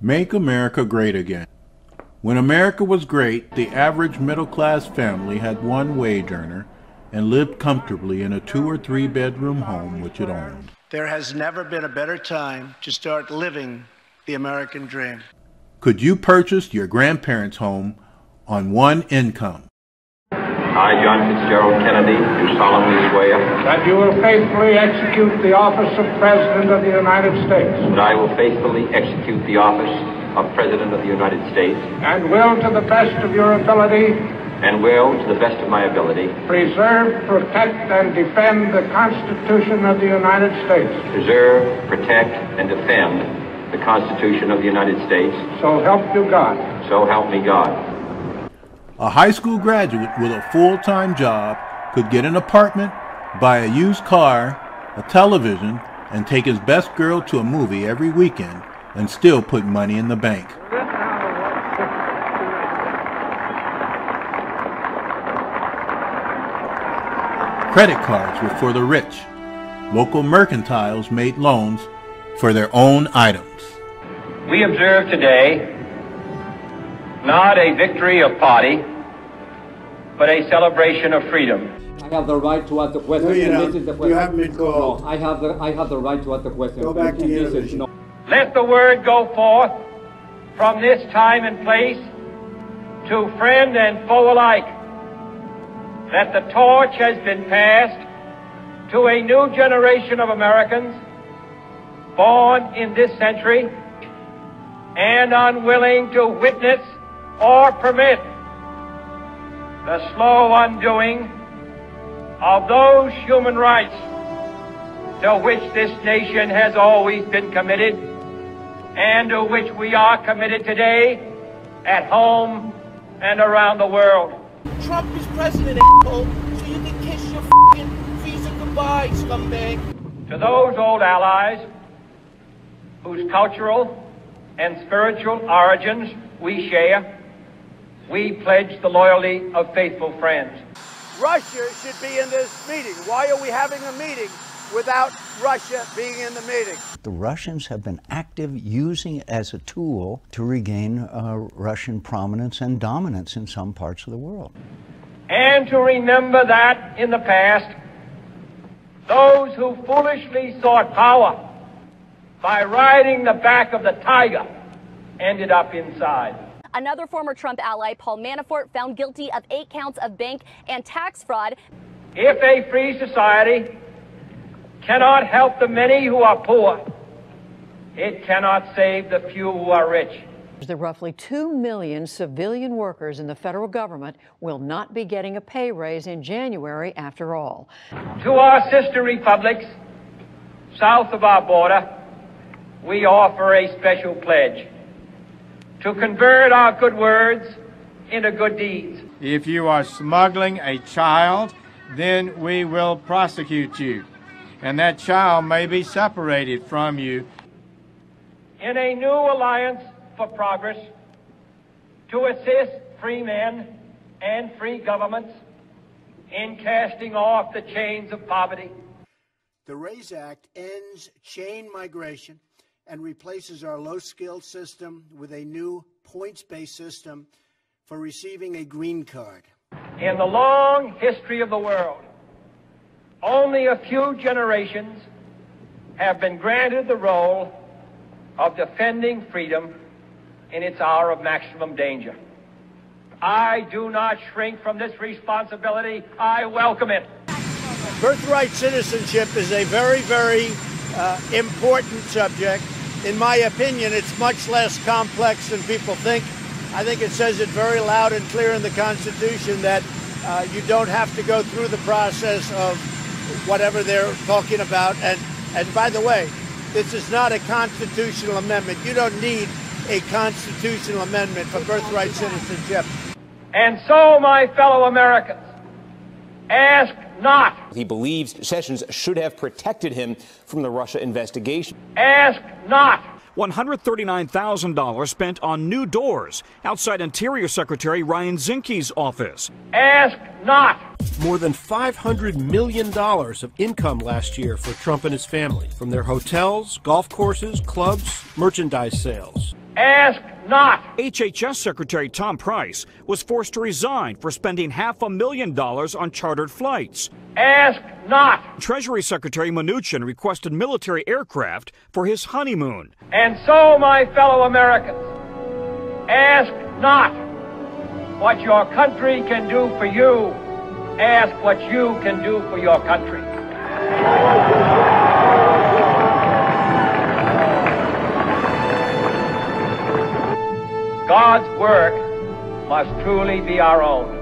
Make America Great Again. When America was great, the average middle-class family had one wage earner and lived comfortably in a 2 or 3 bedroom home which it owned. There has never been a better time to start living the American dream. Could you purchase your grandparents' home on one income? I, John Pres.Kennedy, do solemnly swear that you will faithfully execute the office of President of the United States. That I will faithfully execute the office of President of the United States. And will, to the best of your ability, and will, to the best of my ability, preserve, protect, and defend the Constitution of the United States. Preserve, protect, and defend the Constitution of the United States. So help you God. So help me God. A high school graduate with a full-time job could get an apartment, buy a used car, a television, and take his best girl to a movie every weekend and still put money in the bank. Credit cards were for the rich. Local mercantiles made loans for their own items. We observe today not a victory of party, but a celebration of freedom. I have the right to ask the question. No, you don't. This is the question. You haven't been called. No, I have the right to ask the question. Go back to And your this is television. no. Let the word go forth from this time and place to friend and foe alike that the torch has been passed to a new generation of Americans born in this century and unwilling to witness or permit the slow undoing of those human rights to which this nation has always been committed and to which we are committed today at home and around the world. Trump is president, asshole, so you can kiss your f***ing visa goodbye, scumbag. To those old allies whose cultural and spiritual origins we share, we pledge the loyalty of faithful friends. Russia should be in this meeting. Why are we having a meeting without Russia being in the meeting? The Russians have been active using it as a tool to regain Russian prominence and dominance in some parts of the world. And to remember that in the past, those who foolishly sought power by riding the back of the tiger ended up inside. Another former Trump ally, Paul Manafort, found guilty of 8 counts of bank and tax fraud. If a free society cannot help the many who are poor, it cannot save the few who are rich. The roughly 2 million civilian workers in the federal government will not be getting a pay raise in January after all. To our sister republics south of our border, we offer a special pledge to convert our good words into good deeds. If you are smuggling a child, then we will prosecute you, and that child may be separated from you. In a new alliance for progress, to assist free men and free governments in casting off the chains of poverty. The RAISE Act ends chain migration and replaces our low-skilled system with a new points-based system for receiving a green card. In the long history of the world, only a few generations have been granted the role of defending freedom in its hour of maximum danger. I do not shrink from this responsibility. I welcome it. Birthright citizenship is a very, very important subject. In my opinion, it's much less complex than people think. I think it says it very loud and clear in the Constitution that you don't have to go through the process of whatever they're talking about. And by the way, this is not a constitutional amendment. You don't need a constitutional amendment for birthright citizenship. And so, my fellow Americans, ask not. He believes Sessions should have protected him from the Russia investigation. Ask not. $139,000 spent on new doors outside Interior Secretary Ryan Zinke's office. Ask not. More than $500 million of income last year for Trump and his family, from their hotels, golf courses, clubs, merchandise sales. Ask not. HHS Secretary Tom Price was forced to resign for spending $500,000 on chartered flights. Ask not. Treasury Secretary Mnuchin requested military aircraft for his honeymoon. And so, my fellow Americans, ask not what your country can do for you. Ask what you can do for your country. God's work must truly be our own.